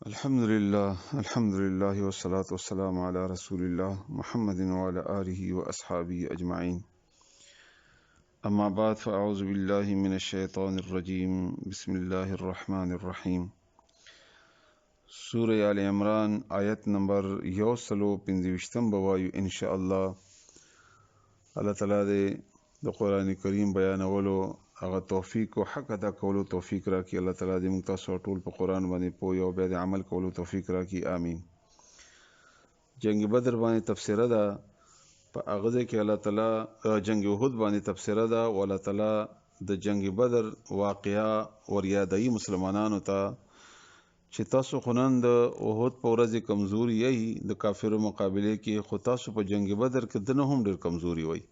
الحمد لله والصلاة والسلام على رسول الله محمد وعلى آله وأصحابه أجمعين. أما بعد فأعوذ بالله من الشيطان الرجيم. بسم الله الرحمن الرحيم. سورة آل عمران آیت نمبر 155 بوایو ان شاء الله. الله تعالی د قرآن کریم بیانولو هغه توفیق او حق ادا کولو توفیق راکړي. الله تعالی دې موږ تاسو ټول په قرآن باندې پوه او بیا د عمل کولو توفیق راکړي. آمین. جنگ بدر باندې تفسیره ده په هغه کې الله تعالی جنگ احد باندې تفسیره ده او الله تعالی د جنگ بدر واقعا وريادای مسلمانانو ته چې تاسو خنن د احد په ورځ کمزوري یې د کافرو مقابله کې خو تاسو په جنگ بدر کې دنه هم ډېر کمزوري وای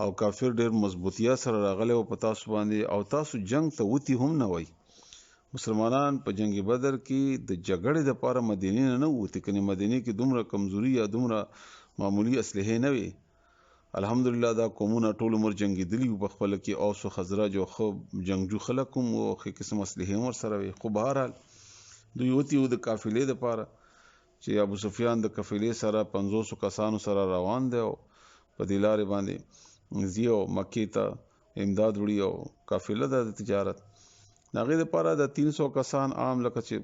او کافر ډېر مضبوطیا سره راغله او په تاسو باندې او تاسو جنگ ته وتی هم نه وای. مسلمانان په جنگ بدر کې د جګړې د پاره مدینه نه وتی کني مدینه کې دومره کمزوري یا دومره معمولی اسلحه نه وي. الحمدلله دا قومونه ټول عمر جنگیدلی په خپل کې اوس خزرج او خو جنگجو خلکم او خې قسم اسلحه ور سره وي. خو بهرحال دوی وتی د قافلې د پاره چې ابو سفیان د قافلې سره 500 کسانو سره روان دی او په دلارې باندې زیو مکی ته امداد وړي او قافله د تجارت ناغه د پاره د 300 کسان عام لکه چې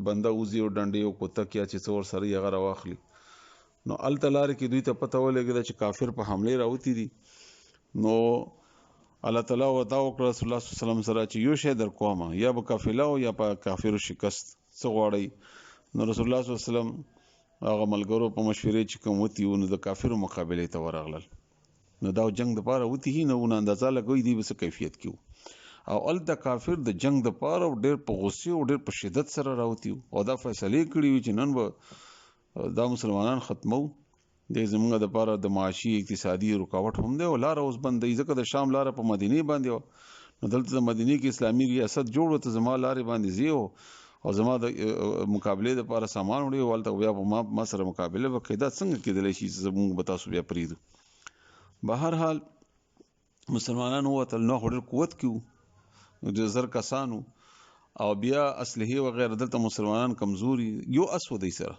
بنده اوزي او ډنډي او کوتکیا چې څور سره یې غره واخلي. نو ال تلار کې دوی ته پته ولګی چې کافر په حمله راوتی دي. نو الله تعالی ودا او رسول الله صلی الله علیه وسلم سره چې یو شی در کومه یا په قافله او یا په کافر شکست څه غواړي. نو رسول الله صلی الله علیه وسلم هغه ملګرو په مشورې چې کوم وتی ونه د کافر مقابله ته ورغلل. نو دا جنگ د پاره وتی نه ونه اندازه لګوي دی بس کیفیت کیو او ال د کافر د جنگ د پاره ډېر په غصه او ډېر په شدت سره راوتی او دا فیصله کړی چې نن به دا مسلمانان ختمو د زمونږ د پاره د معاشي اقتصادي رکاوټ هم دی او لار اوس بندې ځکه د شام لار په مدینه باندې نو دلته د مدینه کې اسلامي ریاست جوړ ته زما لارې باندې زیو او زما د مقابله د پاره سامان وړي ولته بیا ما سره مقابله وکړه. څنګه کېدلی شي زمونږ به تاسو بیا پریدو. بهر حال مسلمانانو وتل نو هډر قوت کیو د زر کسانو او بیا اسلحه و غیره دلته مسلمانان کمزوري یو اسو دی سره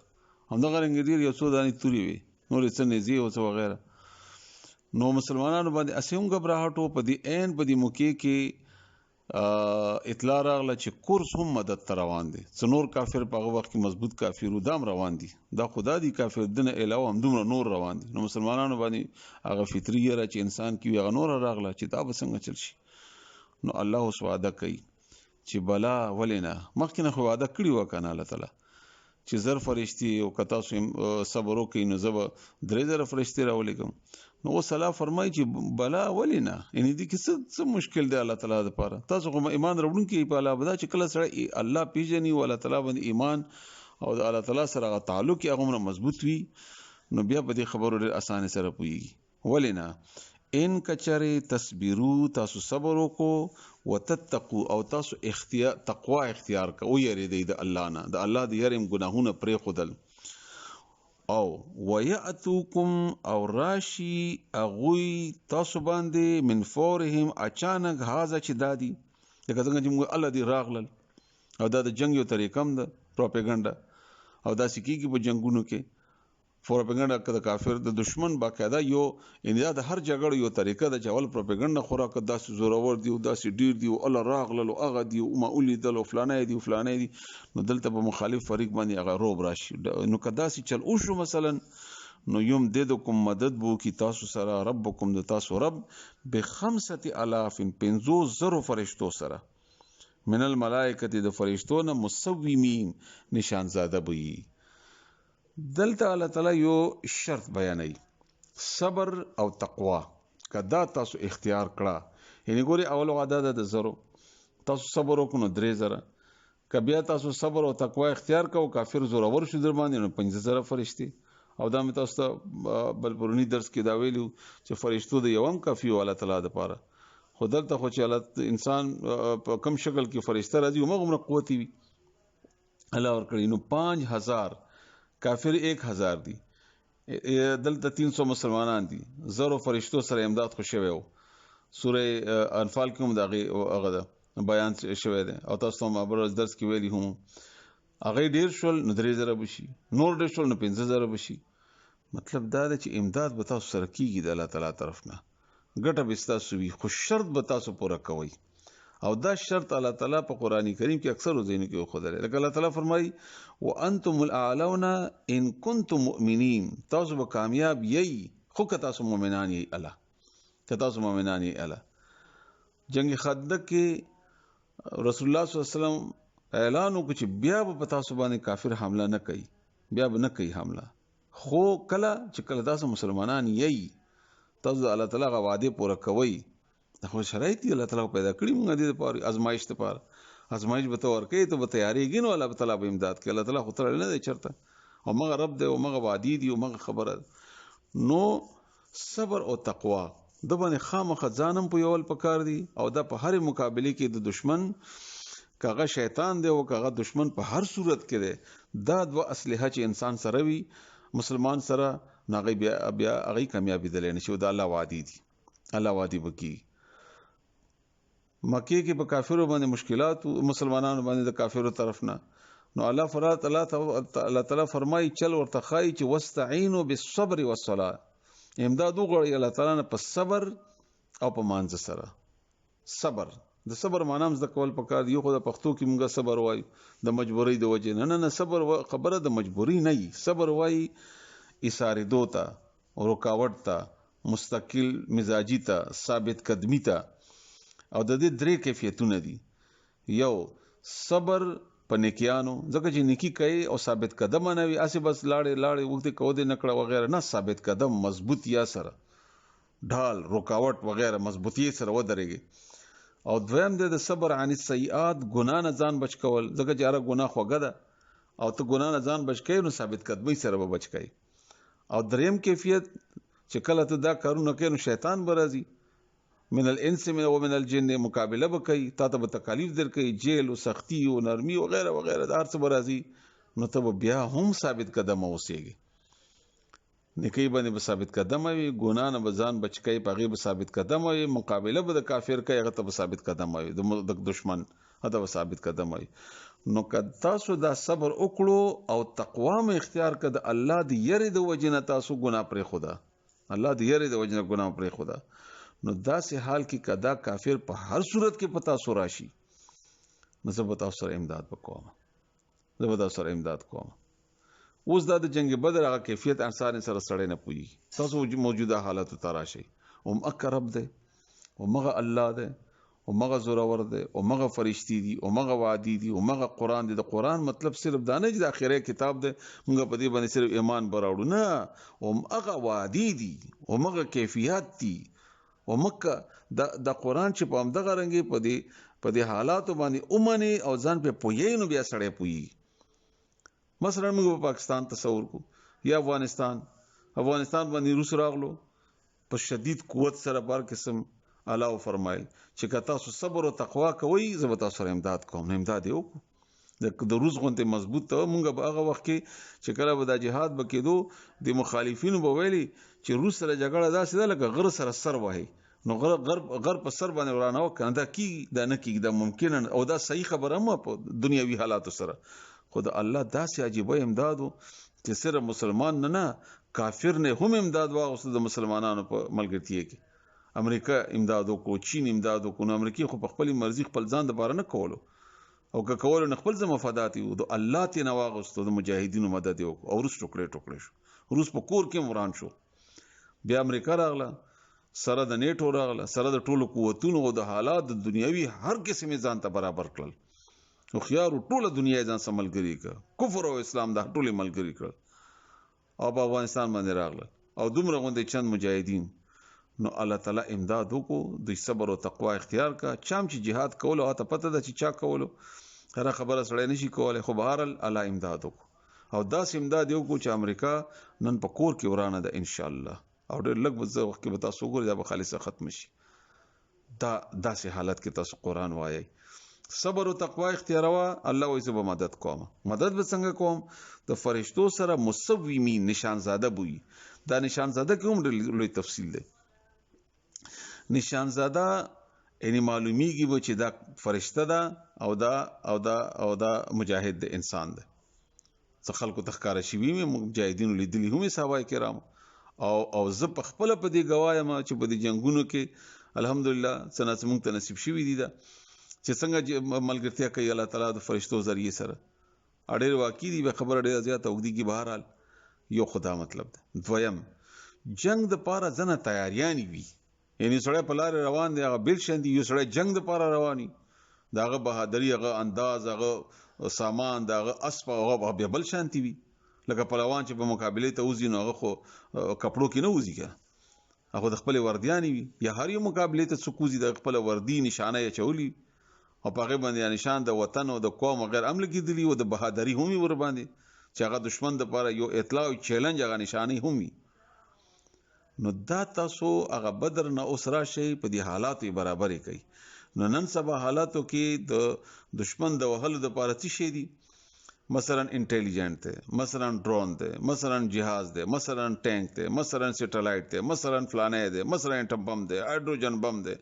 هم دا غرنګ دی یو څو دانی توري وي نور څه نه زی او څه غیره. نو مسلمانانو باندې اسیم غبرهټو په دی عین په دی موکي کې اطلاع راغله چې کورس هم مدد روان دي. څنور کافر په هغه وخت کې مضبوط کافر ودام روان دي. دا خدا دی کافر دنه علاوه هم دومره نور روان دي. نو مسلمانانو باندې هغه فطری را چې انسان کې هغه نور راغله چې دا به څنګه چل شي. نو الله اوس وعده کوي چې بلا ولنا مخکنه خو وعده کړی وکنه الله تعالی چې زر فرشتي او کتا صبر وکي نو زب درې زر فرشتي راولېګم. نو صلاح فرمایي چې بلا ولنا ان دي کې څه مشکل دی الله تعالی لپاره. تاسو کوم ایمان راوړونکي په الله بدا چې کله سره الله پیژني او الله تعالی باندې ایمان او الله تعالی سره تعلق یې هغه مضبوط وي نو بیا په دې خبرو ډېر اسانه سره پويږي. ولنا ان کچره تصبرو تاسو صبر وکړو وتتقوا او تاسو تقوا اختیار کو یری د الله نه د الله د یرم ګناهونه پرې خودل او وياتوکم او راشي اغوی تاسو باندې من فورهم اچانک هاذا چې دادی دغه څنګه چې موږ الله دی راغلل او دا د جنگ یو طریقم ده پروپاګاندا او دا سکیږي په جنگونو کې پروپاګاندا کده کافر د دشمن باقاعده یو انیا د هر جګړه یو طریقه د چول پروپاګاندا خوراک داسې زورور دی او داسې ډیر دی او الله راغلل او هغه دی او ما اولیدل او فلانه دی نو دلته په مخالف فریق باندې هغه روب راشي. نو کداسې چل او شو مثلا نو یم ددکم مدد بو کی تاسو سره ربکم د تاسو رب ب5000 50,000 فرشتو سره من الملائکه د فرشتو نه مسومین نشان زاده بوي. دلته الله تعالی یو شرط بیانوي صبر او تقوا کدا تاسو اختیار کړه یعنی ګوري اول عادت د زرو تاسو صبر وکړو 3000 کبیا تاسو صبر او تقوا اختیار کړو کافر زورور شو در باندې نو 5000 فرشتي او دا مې تاسو ته بل پرونی درس کې دا ویلو چې فرشتو د یوم کافی او الله تعالی د پاره خدای ته خو چې الله انسان په کم شکل کې فرشتہ راځي ومغه قوت وي الله ور کړی نو 5000 کافر 1000 دي دلته 300 مسلمانان دي زرو فرشتو سره امداد خو شوی وو. سوره انفال کې هم دغه بیان شوی دی او تاسو هم ابرز درس کې ویلي هم هغه ډیر شول نو 3000 بشي، نور ډیر شول نو 5000 بشي. مطلب دا دی چې امداد به تاسو سره کیږي د الله تعالی طرف نه، ګټه به تاسو وي، خو شرط به تاسو پوره کوئ. او دا شرط الله تعالی په قران کریم کې اکثر وزینو کې خدای لکه الله تعالی فرمایي وانتم الاعلون ان کنتم مؤمنین، تاسو به کامیاب یې خو که تاسو مؤمنان یې الله، که تاسو مؤمنان یې الله. جنگ خندق کې رسول الله صلی الله علیه وسلم اعلان وکړ چې بیا به تاسو باندې کافر حمله نه کوي، بیا به نه کوي حمله، خو کله چې کله تاسو مسلمانان یې تاسو د الله تعالی غو وعده پوره کوئ. خو شرایط دی الله تعالی پیدا کړی موږ دې لپاره آزمایش ته پاره، آزمایش به تور کوي ته به تیاریږي نو الله تعالی به امداد کوي. الله تعالی خو تر نه دی چرته، او مغه رب دی او مغه وادي دی او مغه خبره. نو صبر او تقوا د باندې خامخ ځانم په یول پکار دی، او د په هر مقابله کې د دشمن کاغه شیطان دی او کاغه دشمن په هر صورت کې دی، دا دو اسلحه چې انسان سره وي مسلمان سره ناغي بیا هغه کامیابی دلې نشي. دا الله وادي دی، الله وادي وکي. مکه کې په کافرو باندې مشکلات مسلمانانو باندې د کافرو طرف نه، نو الله تعالی فرمایي چل ورته خای چې واستعینوا بالصبر والصلاه، امداد وغواړي الله تعالی نه په صبر او په مانځ سره. صبر د صبر معنی هم د کول پکار دی، خو د پښتو کې موږ صبر وایو د مجبورۍ د وجې نه، نه صبر خبره د مجبورۍ نه وي، صبر وایي ایثار دوتا او رکاوټ ته، مستقل مزاجی ته، ثابت قدمی ته. او د دې درې کیفیتونه دي، یو صبر په نیکیانو، ځکه چې نیکی کوي او ثابت قدم نه وي، اسی بس لاړې وخت کو دې نکړه وغیرہ نه، ثابت قدم مضبوط یا سره ډال رکاوټ وغیرہ مضبوطی سره ودرېږي. او دویم د صبر عن السیئات، ګناه نه ځان بچ کول، ځکه چې هر ګناه خوګه ده او ته ګناه نه ځان بچ کړې نو ثابت قدمی سره به بچ کړې. او دریم کیفیت چې کله ته دا کارونه کوي نو شیطان به راځي من الانس ومن الجن، مقابله به کوي، تا ته به تکالیف درکوي، جیل او سختی او نرمي وغیرہ وغیرہ د هر څه به راځي، نو ته به بیا هم ثابت قدم اوسېږي. نیکی باندې به ثابت قدم وي، ګناه نه به ځان بچ کوي، په هغې به ثابت قدم وي، مقابله به د کافر کوي هغه ته به ثابت قدم وي، د دشمن هغه به ثابت قدم وي. نو که تاسو دا صبر وکړو او تقوا مو اختیار کړه، د الله د یری د وجې نه تاسو ګناه پرې خدا، الله د یری د وجې نه ګناه پرې خدا، نو داسې حال کې کدا کافر په هر صورت کې پتا سو راشي، نو زه به تاسو سره امداد وکوم، زه به تاسو سره امداد کوم. اوس دا د جنگ بدر هغه کیفیت انصار سره سړی نه پوي، تاسو موجوده حالت ته راشي، هم اقرب ده او مغه الله ده او مغه زورور ده او مغه فرشتي دي او مغه وادي دي او مغه قران دي. د قران مطلب صرف دا نه چې د اخیره کتاب ده موږ په دې باندې صرف ایمان براوړو، نه، او مغه وادي دي او مغه کیفیت دي او مکه د قران چې په همدغه رنګي په دې حالاتو باندې اومني او ځان په پوي نو بیا سړی پوي. مثلا موږ په پاکستان تصور کو یا افغانستان باندې روس راغلو په شدید قوت سره بار قسم الله فرمایل چې تاسو صبر او تقوا کوئ زه به تاسو سره امداد کوم، نه امداد یو د روس غونته مضبوط ته مونږ په هغه وخت کې چې کله به د جهاد بکېدو د مخالفینو به ویلي چې روس سره جګړه داسې ده لکه غر سره سر وهي، نو غر په سر باندې ورانه وکنه دا کی دا نه کی دا ممکن او دا صحیح خبره ما په دنیوي حالاتو سره. خو د الله داسې عجیب امدادو چې صرف مسلمان نه کافر نه هم امداد واغوسته د مسلمانانو په ملګرتیا کې. امریکا امدادو کو، چین امدادو کو، نو امریکای خو په خپل مرزي خپل ځان د بار نه کولو او که کولو نه خپل مفادات یو د الله تی نه واغوسته د مجاهدینو مدد یو او روس ټوکړې شو، روس په کور کې وران شو. بیا امریکا راغله سره د نیټو راغله سره د ټولو قوتونو او د حالات د دنیوي هر قسم ځان ته برابر کړل، خو خيار ټوله دنیا ځان سملګری ک کفر او اسلام د ټوله ملګری کړ او په افغانستان باندې راغله او دومره غونډې چند مجاهدین. نو الله تعالی امداد وکړو، د صبر او تقوا اختیار کا، چام چې jihad کولو او ته پته ده چې چا کولو هر خبره سره نشي کولای، خو بهر الله امداد وکړو او داس امداد یو کو چې امریکا نن په کور کې ورانه ده ان شاء الله او ډېر لږ وخت کې به تاسو وګورئ دا به خالصه ختم شي. داسې حالت کې تاسو قران وایي، صبر او تقوا اختیاروا، الله وایي زه به مدد کوم. مدد به څنګه کوم؟ د فرشتو سره مسومین نشانزاده بوي. دا نشانزاده کوم لوی تفصیل دی. نشانزاده یعنی معلومیږي به چې دا فرشته ده او دا مجاهد د انسان ده. څه خلکو تخکاره شي وي مجاهدینو لیدلی هم صحابه کرام او زه په خپل په دې گوایم چې په دې جنگونو کې الحمدلله څنګه موږ ته نصیب شوی دي دا چې څنګه ملګرتیا کوي الله تعالی د فرشتو ذریعہ سره اړیر واقع دي به خبره ډیره زیاته وګدي کی بهر حال یو خدا مطلب ده. دویم جنگ د پاره ځنه تیاریانی وي یعنی سړی په لار روان دی هغه بل شاندي یو سړی جنگ د پاره رواني داغه بهادری هغه انداز هغه سامان داغه اسب هغه بل شانتی وي لکه پهلوان چې په مقابله ته وزي نو هغه خو کپړو کې نه وزي کنه هغه د خپل وردیانی وي یا هر یو مقابله ته سکوزي د خپل وردی نشانه یې چولی او پاغه باندې نشان د وطن او د قوم غیر عمل کېدلی او د بهادری هم ور باندې چې هغه دشمن د لپاره یو اطلاع او چیلنج هغه نشانی هم وي. نو دا تاسو هغه بدر نه اوسرا شي په دې حالاتو برابرې کوي. نو نن سبا حالاتو کې د دشمن د وهلو د لپاره څه شي دي مثلا انټيليجنت ته مثلا ډرون ته مثلا جهاز ده مثلا ټانک ته مثلا سټلایټ ته مثلا فلانه ده مثلا اټم بم ده هایدروجن بم ده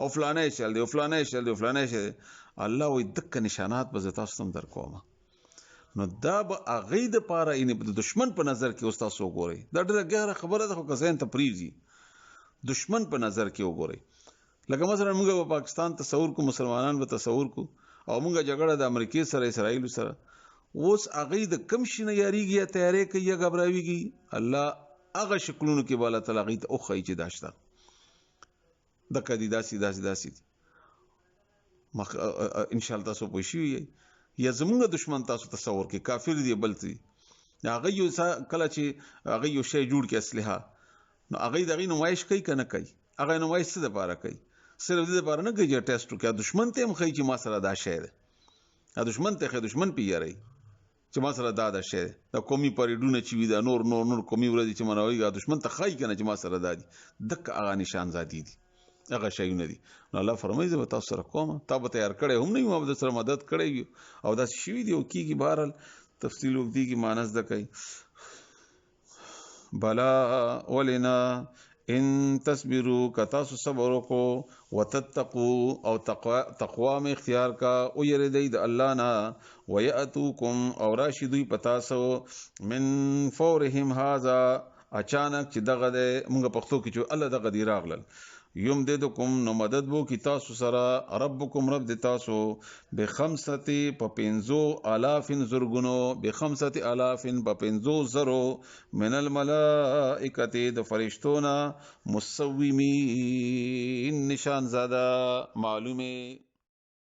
او فلانه شل ده فلانه شل ده فلانه شل الله وي دک نشانات به تاسو تم در کوم. نو دا به اغه د پاره ان د دشمن په نظر کې اوس تاسو وګورئ دا ډېره ګهره خبره ده خو کزین ته پریږي دشمن په نظر کې وګورئ. لکه مثلا موږ په پاکستان تصور کو مسلمانان به تصور کو او موږ جګړه د امریکای سره اسرائیل سره اوس اغه د کم شنه یاریږي یا تیارې کوي یا غبراويږي الله هغه شکلونو کې بالا تعالی غي ته او خی چې داشته د کدي داسي ان شاء الله تاسو پوښیږئ یا زموږ دشمن تاسو تصور کې کافر دی بلتي هغه یو کله چې هغه یو شی جوړ کې اسلحه نو هغه دغه نمایش کوي کنه کوي هغه نمایش څه د پاره کوي صرف د پاره نه کوي چې ټیسټ وکړي دشمن ته هم خی چې ما سره دا شی ده دشمن ته خی دشمن پیری چې ما سره دا شی دا قومي پریډونه چې وي دا نور قومي ورځي چې منوي دشمن ته خی کنه چې ما سره دا دي دک هغه نشان ذاتی دي هغه شیونه دي. نو الله فرمایي زه تاسو سره کوم تا به تیار کړي هم نه یو د سره مدد کړي او دا شی دی او کیږي بهرال تفصیل وکړي کی مانس د کوي بلا ولنا ان تصبروا کتاسو صبر کو وتتقوا او تقوا میں اختیار کا او یریدای د الله نا وياتوکم او راشدوی پتاسو من فورهم هذا اچانک چې دغه موږ پښتو کې چې الله دغه دی راغلل یم ددکم نو مدد وو کی تاسو سره ربکم رب د تاسو بخمسه په 5000 زرګونو بخمسه الاف په 50 من الملائکه د فرشتونا مسومین نشان زاده معلومه